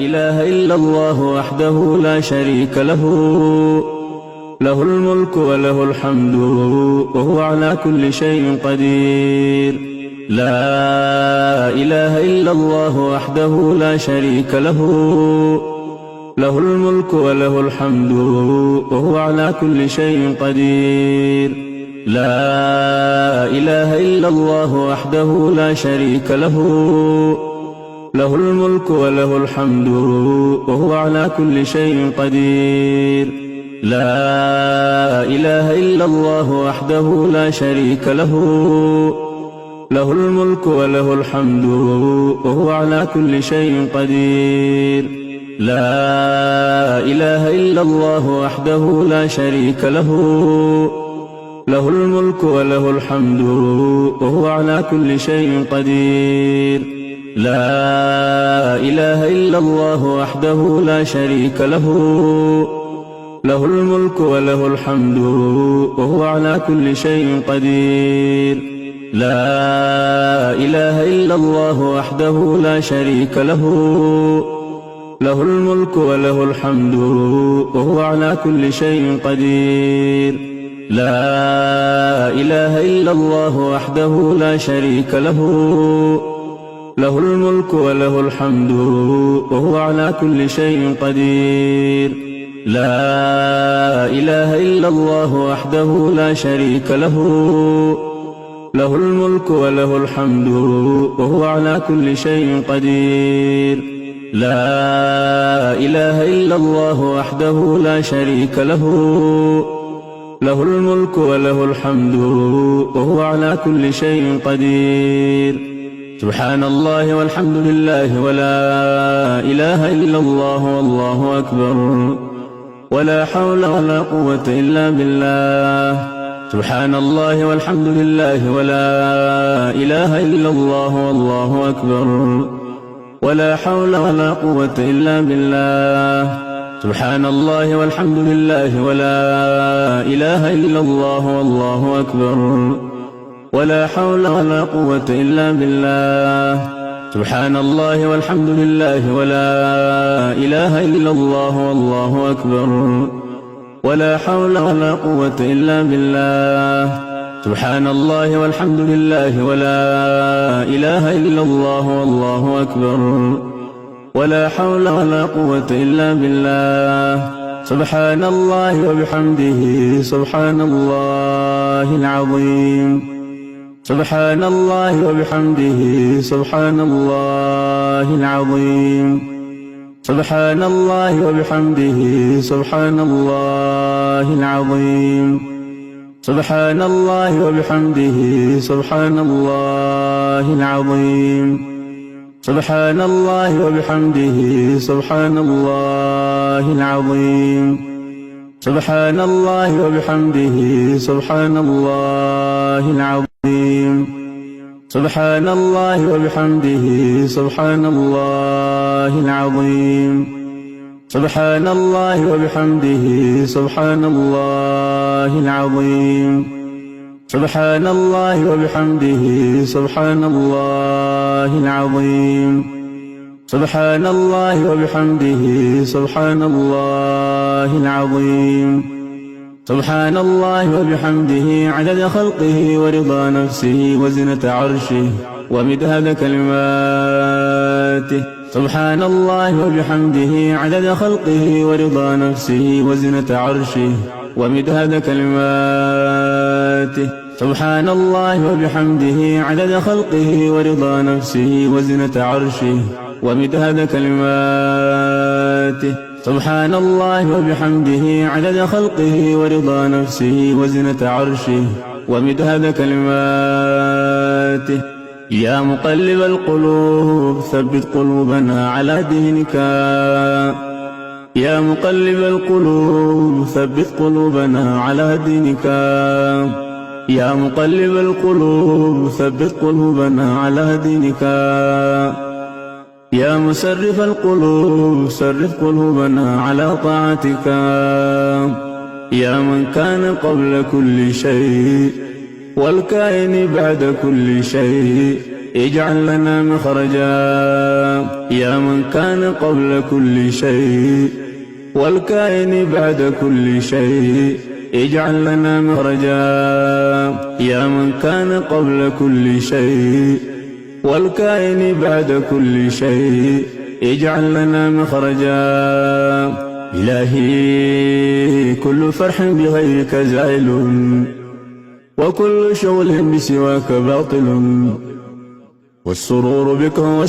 إله إلا الله وحده لا شريك له، له الملك وله الحمد وهو على كل شيء قدير. لا إله إلا الله وحده لا شريك له، له الملك وله الحمد وهو على كل شيء قدير. لا إله إلا الله وحده لا شريك له، له الملك وله الحمد وهو على كل شيء قدير. لا إله إلا الله وحده لا شريك له، له الملك وله الحمد وهو على كل شيء قدير. لا إله إلا الله وحده لا شريك له، له الملك وله الحمد وهو على كل شيء قدير. لا إله إلا الله وحده لا شريك له، له الملك وله الحمد وهو على كل شيء قدير. لا إله إلا الله وحده لا شريك له، له الملك وله الحمد وهو على كل شيء قدير. لا إله إلا الله وحده لا شريك له، له الملك وله الحمد وهو على كل شيء قدير. لا إله إلا الله وحده لا شريك له، له الملك وله الحمد وهو على كل شيء قدير. لا إله إلا الله وحده لا شريك له، له الملك وله الحمد وهو على كل شيء قدير. سبحان الله والحمد لله ولا إله إلا الله والله أكبر، ولا حول ولا قوة إلا بالله. سبحان الله والحمد لله ولا إله إلا الله والله أكبر، ولا حول ولا قوة إلا بالله. سبحان الله والحمد لله ولا إله إلا الله والله أكبر، ولا حول ولا قوة إلا بالله. سبحان الله والحمد لله ولا إله إلا الله والله أكبر، ولا حول ولا قوة إلا بالله. سبحان الله والحمد لله ولا إله إلا الله والله أكبر، ولا حول ولا قوة إلا بالله. سبحان الله وبحمده سبحان الله العظيم. سبحان الله وبحمده سبحان الله العظيم. سبحان الله وبحمده سبحان الله العظيم. سبحان الله وبحمده سبحان الله العظيم. سبحان الله وبحمده سبحان الله العظيم. سبحان الله وبحمده سبحان الله العظيم. سبحان الله وبحمده سبحان الله العظيم. سبحان الله وبحمده سبحان الله العظيم. سبحان الله وبحمده سبحان الله العظيم. سبحان الله وبحمده سبحان الله العظيم. سبحان الله وبحمده عدد خلقه ورضا نفسه وزنة عرشه ومداد كلماته. سبحان الله وبحمده عدد خلقه ورضا نفسه وزنة عرشه ومداد كلماته. سبحان الله وبحمده عدد خلقه ورضا نفسه وزنة عرشه ومداد كلماته. سبحان الله وبحمده عدد خلقه ورضا نفسه وزنة عرشه ومداد كلماته. يا مقلب القلوب ثبت قلوبنا على دينك. يا مقلب القلوب ثبت قلوبنا على دينك. يا مقلب القلوب ثبت قلوبنا على دينك. يا مسرف القلوب صرف قلوبنا على طاعتك. يا من كان قبل كل شيء والكائن بعد كل شيء اجعل لنا مخرجا. يا من كان قبل كل شيء والكائن بعد كل شيء اجعل لنا مخرجا. يا من كان قبل كل شيء والكائن بعد كل شيء اجعل لنا مخرجا. إلهي كل فرح بغيرك زائل وكل شغل بسواك باطل والسرور بك هو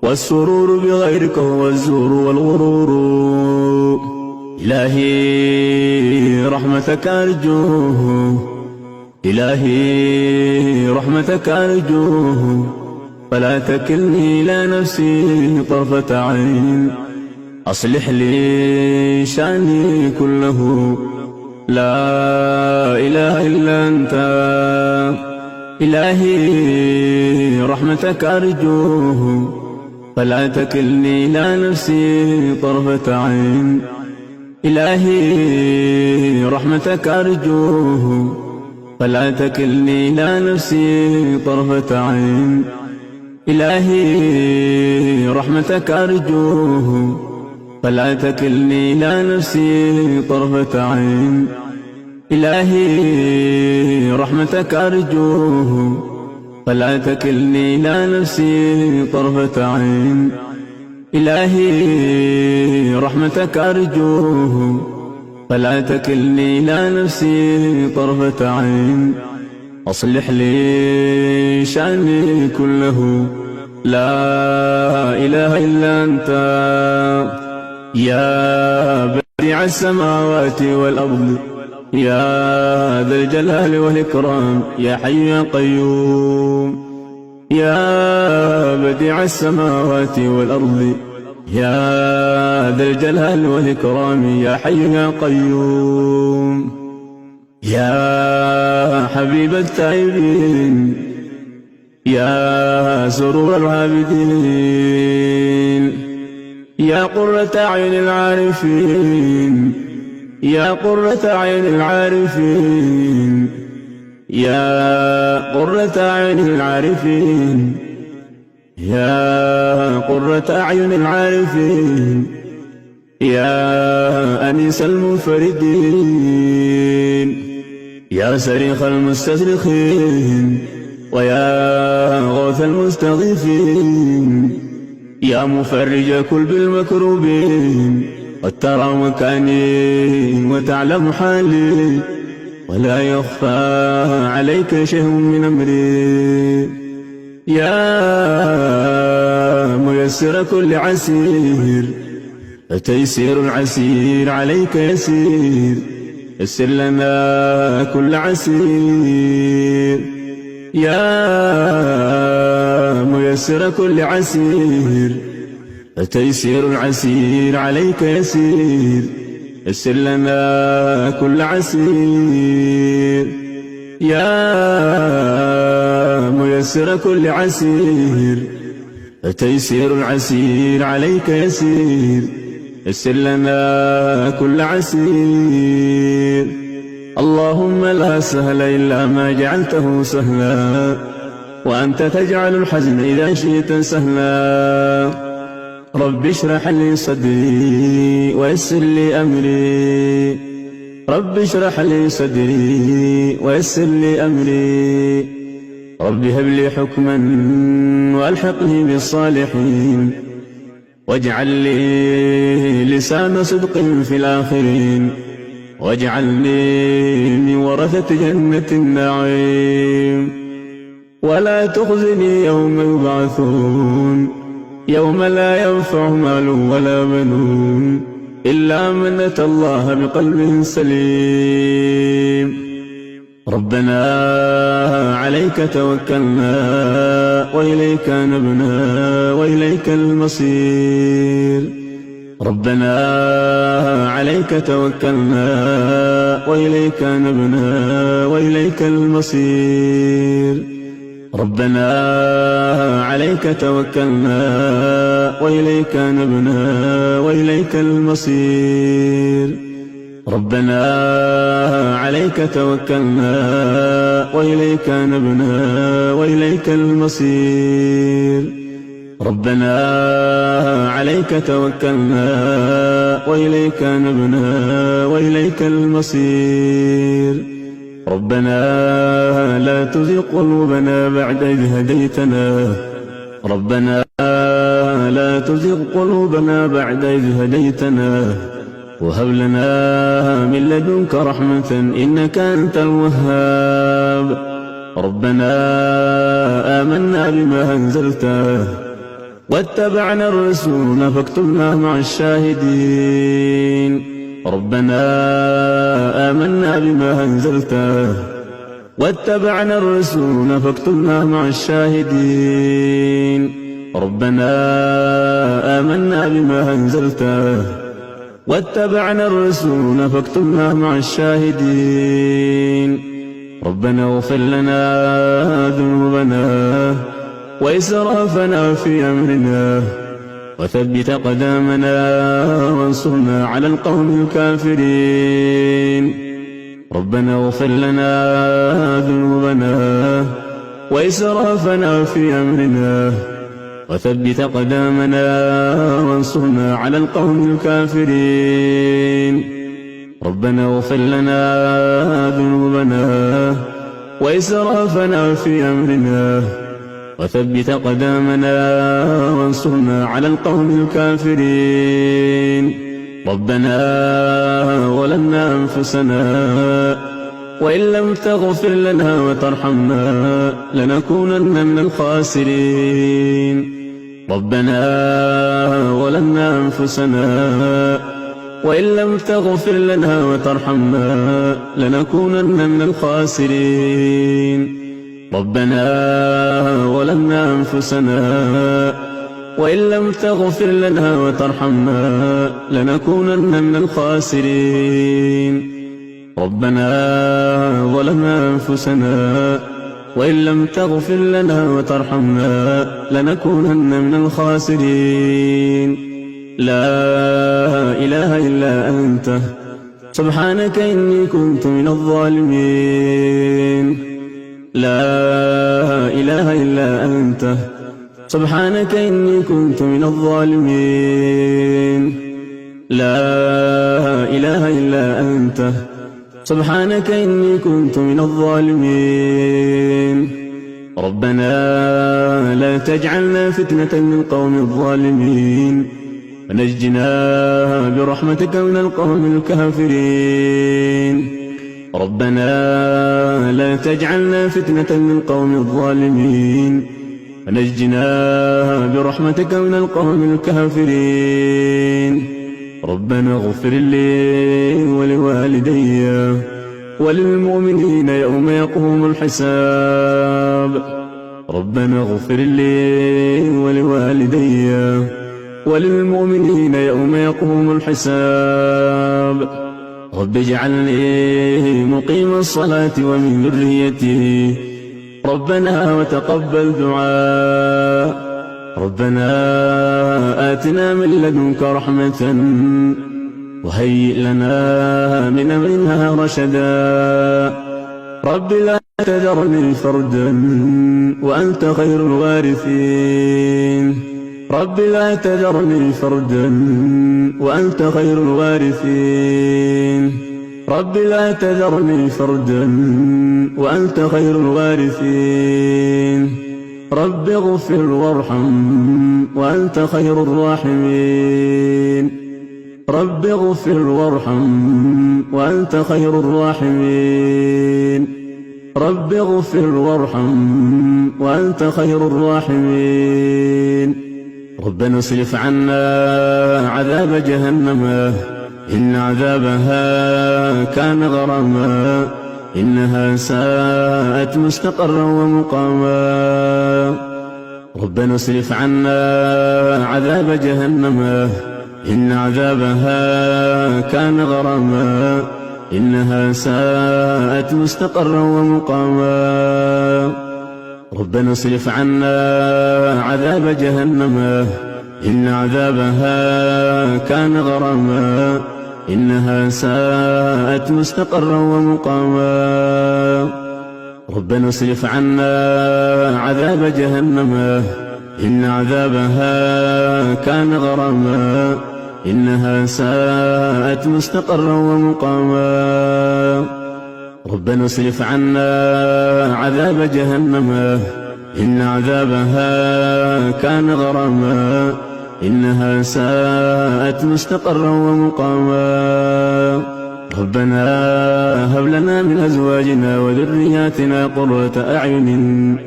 والسرور بغيرك هو الزور والغرور. إلهي رحمتك أرجوه إلهي رحمتك أرجوه فلا تكلني إلى نفسي طرفة عين. أصلح لي شأني كله لا إله إلا أنت. إلهي رحمتك أرجوه فلا تكلني إلى نفسي طرفة عين. إلهي رحمتك أرجوه فلا تكلني إلى نفسي طرفة عين. إلهي رحمتك أرجوه فلا تكلني إلى نفسي طرفة عين. إلهي رحمتك أرجوه فلا تكلني إلى نفسي طرفة عين. إلهي رحمتك أرجوه فلا تكلني إلى نفسي طرفة عين. أصلح لي شأني كله لا إله إلا أنت. يا بديع السماوات والأرض يا ذا الجلال والإكرام يا حي يا قيوم. يا بديع السماوات والأرض يا ذا الجلال والإكرام يا حي يا قيوم. يا حبيب التائبين يا سرور العابدين يا قرة أعين العارفين يا قرة أعين العارفين يا قرة أعين العارفين يا قرة أعين العارفين يا أنيس المنفردين يا صريخ المستصرخين ويا غوث المستغيثين يا مفرج كل المكروبين قد ترى مكاني وتعلم حالي ولا يخفى عليك شيء من أمري. يا ميسر كل عسير فتيسير العسير عليك يسير يسر لنا كل عسير. يا ميسر كل عسير فتيسير العسير عليك يسير يسر لنا كل عسير. يا ميسر كل عسير فتيسير العسير عليك يسير يسر لنا كل عسير. اللهم لا سهل إلا ما جعلته سهلا وأنت تجعل الحزن إذا شئت سهلا. رب اشرح لي صدري ويسر لي أمري رب اشرح لي صدري ويسر لي أمري. رب هب لي حكما وألحقني بالصالحين واجعل لي لسان صدق في الآخرين واجعلني من ورثة جنة النعيم. ولا تخزني يوم يبعثون يوم لا ينفع مال ولا بنون إلا من أتى الله بقلب سليم. ربنا عليك توكلنا وإليك نبنا وإليك المصير. ربنا عليك توكلنا وإليك نبنا وإليك المصير. ربنا عليك توكلنا وإليك نبنا وإليك المصير. ربنا عليك توكلنا وإليك نبنا وإليك المصير. ربنا عليك توكلنا وإليك نبنا وإليك المصير. ربنا لا تزغ قلوبنا بعد إذ هديتنا ربنا لا تزغ قلوبنا بعد إذ هديتنا وهب لنا من لدنك رحمة إنك أنت الوهاب. ربنا آمنا بما أنزلته واتبعنا الرسول فاكتبنا مع الشاهدين. ربنا آمنا بما أنزلته واتبعنا الرسول فاكتبنا مع الشاهدين. ربنا آمنا بما أنزلته واتبعنا الرسول فاكتبنا مع الشاهدين. ربنا اغفر لنا ذنوبنا وإسرافنا في أمرنا وثبت قدامنا وانصرنا على القوم الكافرين. ربنا اغفر لنا ذنوبنا وإسرافنا في أمرنا وثبت قدامنا وانصرنا على القوم الكافرين. ربنا اغفر لنا ذنوبنا وإسرافنا في أمرنا وثبت قدامنا وانصرنا على القوم الكافرين. ربنا ظلمنا أنفسنا وإن لم تغفر لنا وترحمنا لنكونن من الخاسرين. ربنا ظلمنا أنفسنا وإن لم تغفر لنا وترحمنا لنكونن من الخاسرين. ربنا ظلمنا أنفسنا وإن لم تغفر لنا وترحمنا لنكونن من الخاسرين. ربنا ظلمنا أنفسنا وإن لم تغفر لنا وترحمنا لنكونن من الخاسرين. لا إله إلا أنت سبحانك إني كنت من الظالمين. لا إله إلا أنت سبحانك إني كنت من الظالمين. لا إله إلا أنت سبحانك إني كنت من الظالمين. ربنا لا تجعلنا فتنة للقوم الظالمين ونجنا برحمتك من القوم الكافرين. ربنا لا تجعلنا فتنة للقوم الظالمين ونجنا برحمتك من القوم الكافرين. ربنا اغفر لي ولوالدي وللمؤمنين يوم يقوم الحساب. ربنا اغفر لي ولوالدي وللمؤمنين يوم يقوم الحساب. رب اجعلني مقيم الصلاة ومن ذريتي ربنا وتقبل دعاء. ربنا آتنا من لدنك رحمة وهيئ لنا من أمرنا رشدا. رب لا تذرني فردا وأنت خير الوارثين. رب لا تذرني فردا وأنت خير الوارثين. رب لا تذرني فردا وأنت خير الوارثين. رب اغفر وارحم وأنت خير الراحمين. رب اغفر وارحم وأنت خير الراحمين. رب اغفر وارحم وأنت خير الراحمين. ربنا اصرف عنا عذاب جهنم إن عذابها كان غراما إنها ساءت مستقرا ومقاما. ربنا اصرف عنا عذاب جهنم إن عذابها كان غراما إنها ساءت مستقرا ومقاما. ربنا اصرف عنا عذاب جهنم إن عذابها كان غراما إنها ساءت مستقرا ومقاما. ربنا اصرف عنا عذاب جهنم إن عذابها كان غراما إنها ساءت مستقرا ومقاما ربنا اصرف عنا عذاب جهنم إن عذابها كان غراما إنها ساءت مستقرا ومقاما ربنا هب لنا من أزواجنا وذرياتنا قرة أعين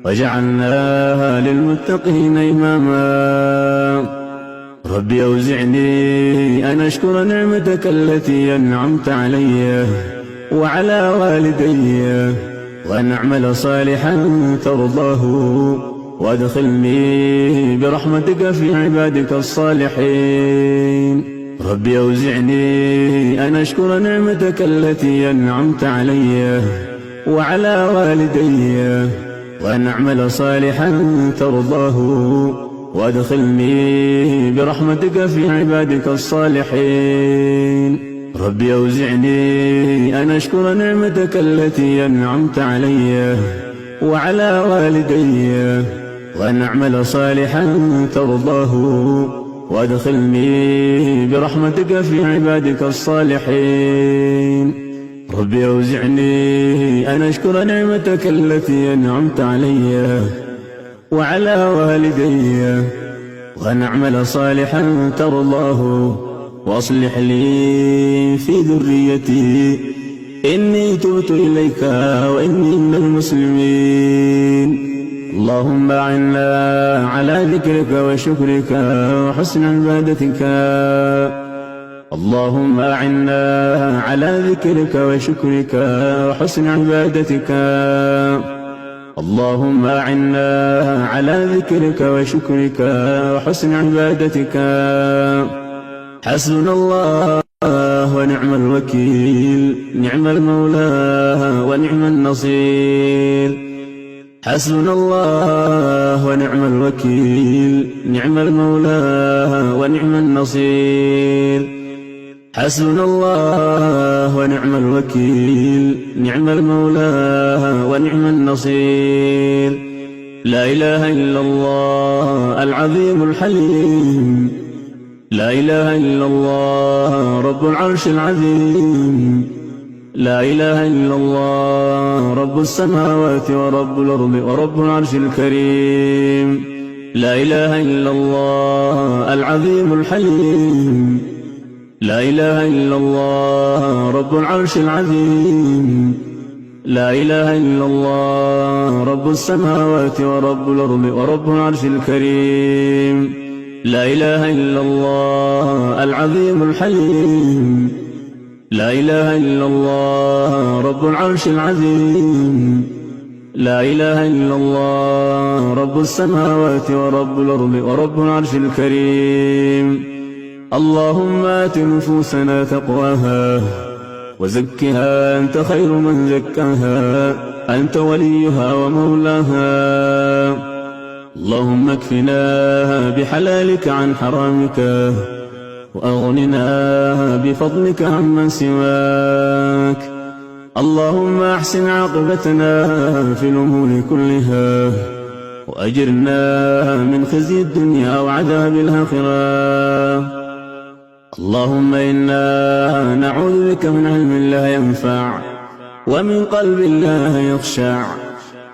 واجعلنا للمتقين إماما رب أوزعني أن أشكر نعمتك التي أنعمت علي وعلى والدي وأن أعمل صالحا ترضاه وادخلني برحمتك في عبادك الصالحين رب أوزعني أن أشكر نعمتك التي أنعمت علي وعلى والدي وأن أعمل صالحا ترضاه وادخلني برحمتك في عبادك الصالحين رب أوزعني أن أشكر نعمتك التي أنعمت علي وعلى والدي وأن أعمل صالحا ترضاه وادخلني برحمتك في عبادك الصالحين رب أوزعني أن أشكر نعمتك التي أنعمت علي وعلى والدي وأن أعمل صالحا ترضاه وأصلح لي في ذريتي إني تبت إليك وإني من المسلمين اللهم أعنا على ذكرك وشكرك وحسن عبادتك اللهم أعنا على ذكرك وشكرك وحسن عبادتك اللهم أعنا على ذكرك وشكرك وحسن عبادتك حسبنا الله ونعم الوكيل نعم المولى ونعم النصير حسبنا الله ونعم الوكيل نعم المولى ونعم النصير حسبنا الله ونعم الوكيل نعم المولى ونعم النصير لا إله إلا الله العظيم الحليم لا إله إلا الله رب العرش العظيم لا إله إلا الله رب السماوات ورب الأرض ورب العرش الكريم لا إله إلا الله العظيم الحليم لا إله إلا الله رب العرش العظيم لا إله إلا الله رب السماوات ورب الأرض ورب العرش الكريم لا إله إلا الله العظيم الحليم لا إله إلا الله رب العرش العظيم لا إله إلا الله رب السماوات ورب الأرض ورب العرش الكريم اللهم آت نفوسنا تقواها وزكها أنت خير من زكاها أنت وليها ومولاها اللهم اكفنا بحلالك عن حرامك وأغننا بفضلك عمن سواك اللهم أحسن عاقبتنا في الأمور كلها وأجرنا من خزي الدنيا وعذاب الآخرة اللهم إنا نعوذ بك من علم لا ينفع ومن قلب لا يخشع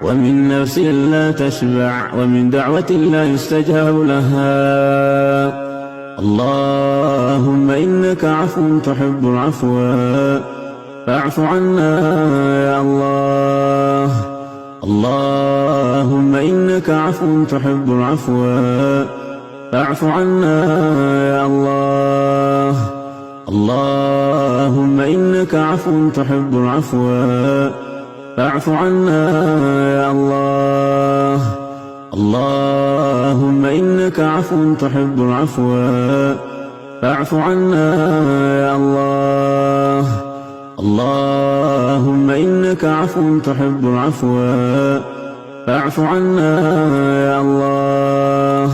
ومن نفس لا تشبع ومن دعوة لا يستجاب لها اللهم إنك عفو تحب العفو فاعف عنا يا الله اللهم إنك عفو تحب العفو فاعف عنا يا الله اللهم إنك عفو تحب العفو فاعف عنا يا الله اللهم إنك عفو تحب العفو فاعف عنا يا الله اللهم إنك عفو تحب العفو فاعف عنا يا الله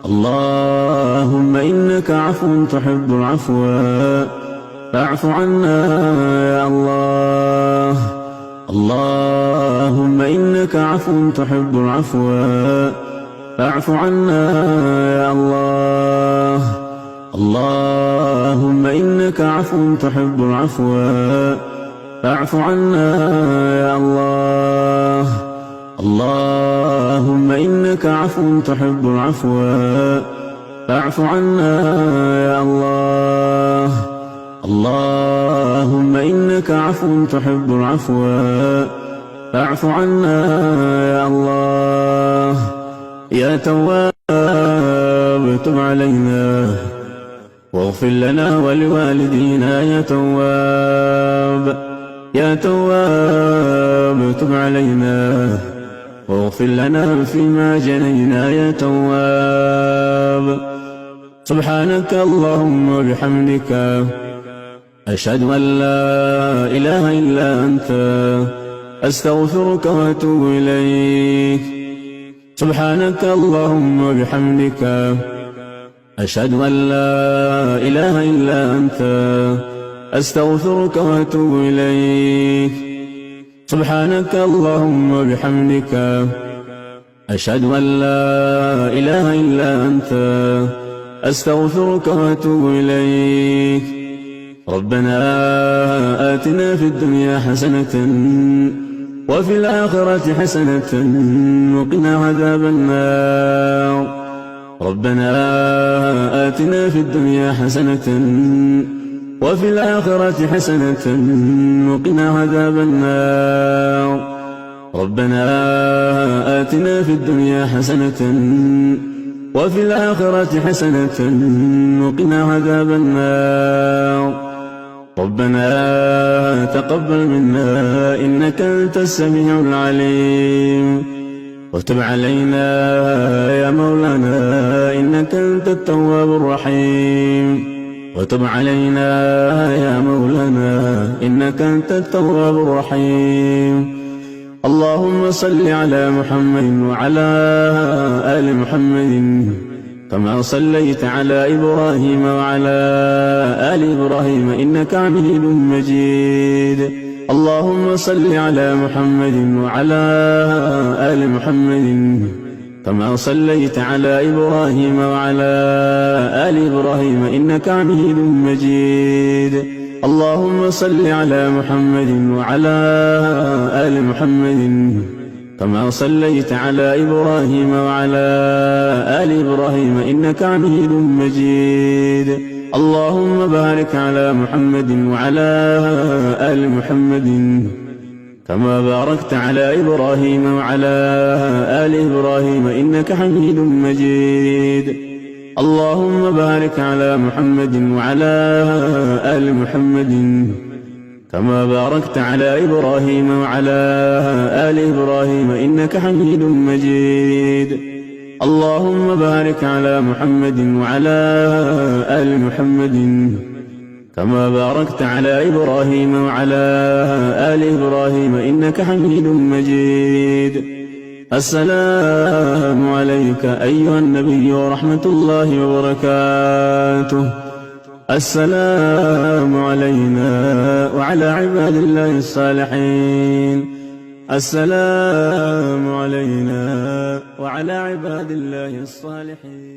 اللهم إنك عفو تحب العفو فاعف عنا يا الله اللهم إنك عفو تحب العفو فاعف عنا يا الله. اللهم إنك عفو تحب العفو فاعف عنا يا الله. اللهم إنك عفو تحب العفو فاعف عنا يا الله. اللهم إنك عفو تحب العفو فاعف عنا يا الله. يا تواب تب علينا واغفر لنا ولوالدينا يا تواب. يا تواب تب علينا واغفر لنا فيما جنينا يا تواب. سبحانك اللهم وبحمدك أشهد أن لا إله إلا أنت أستغفرك وأتوب إليك. سبحانك اللهم وبحمدك أشهد أن لا إله إلا أنت أستغفرك وأتوب إليك. سبحانك اللهم وبحمدك أشهد أن لا إله إلا أنت أستغفرك وأتوب إليك. ربنا آتنا في الدنيا حسنة وفي الآخرة حسنة وقنا عذاب النار. ربنا آتنا في الدنيا حسنة وفي الآخرة حسنة وقنا عذاب النار. ربنا آتنا في الدنيا حسنة وفي الآخرة حسنة وقنا عذاب النار. ربنا تقبل منا إنك أنت السميع العليم وتب علينا يا مولانا إنك أنت التواب الرحيم. وتب علينا يا مولانا إنك أنت التواب الرحيم. اللهم صل على محمد وعلى آل محمد كما صليت على إبراهيم وعلى آل إبراهيم إنك حميد مجيد. اللهم صل على محمد وعلى آل محمد كما صليت على إبراهيم وعلى آل إبراهيم إنك حميد مجيد. اللهم صل على محمد وعلى آل محمد كما صليت على إبراهيم وعلى آل إبراهيم إنك حميد مجيد. اللهم بارك على محمد وعلى آل محمد كما باركت على إبراهيم وعلى آل إبراهيم إنك حميد مجيد. اللهم بارك على محمد وعلى آل محمد كما باركت على إبراهيم وعلى آل إبراهيم إنك حميد مجيد. اللهم بارك على محمد وعلى آل محمد كما باركت على إبراهيم وعلى آل إبراهيم إنك حميد مجيد. السلام عليك أيها النبي ورحمة الله وبركاته. السلام علينا وعلى عباد الله الصالحين. السلام علينا وعلى عباد الله الصالحين.